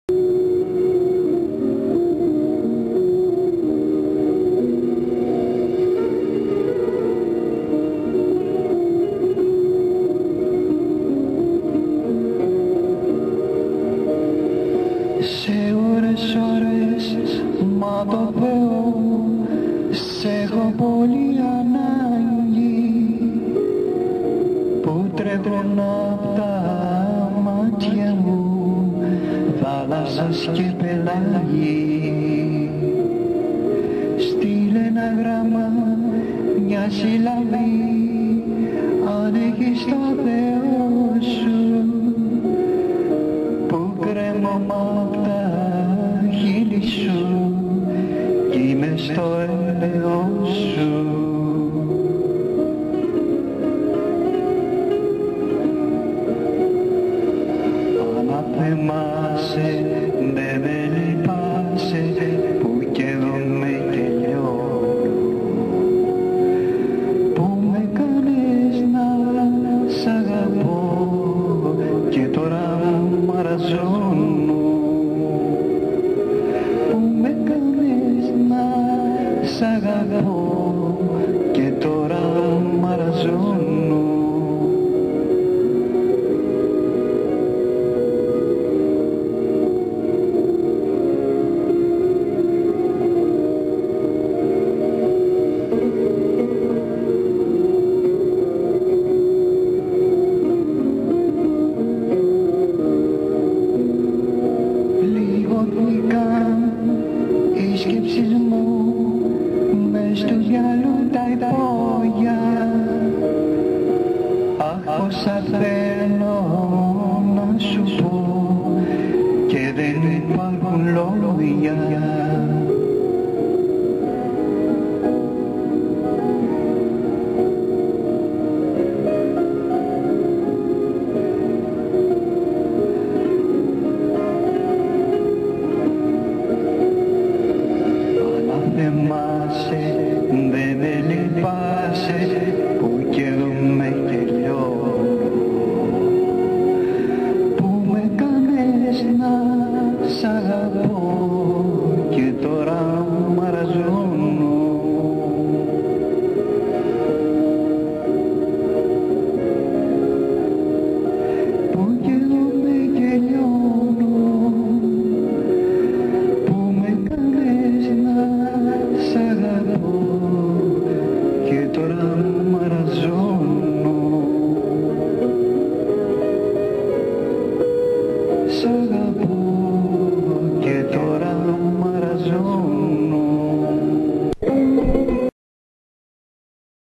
Σε ώρες, μα το Θεό, σε έχω πολύ ανάγκη, που τρέχουν απ' τα μάτια μου θάλασσας και πελάγι. Στείλε ένα γράμμα, μια συλλαβή, αν έχεις το Θεό σου, που κρέμω απ' τα χείλη σου κι είμαι στο έλεος σου. Αναθεμάσαι, δε με λυπάσαι, που κι εγώ με τελειώνω, που με κάνεις να σ' αγαπώ και τώρα μαραζώνω, που με κάνεις να σ' αγαπώ και τώρα μαραζώνω. Οι σκέψεις μου μες του γυαλού τα υπόγεια. Αχ, όσα θέλω να σου πω και δεν υπάρχουν λόγια. Θυμάσαι, δε με λυπάσαι, που κι εγώ με τελειώνω, που με κάνεις να σ' αγαπώ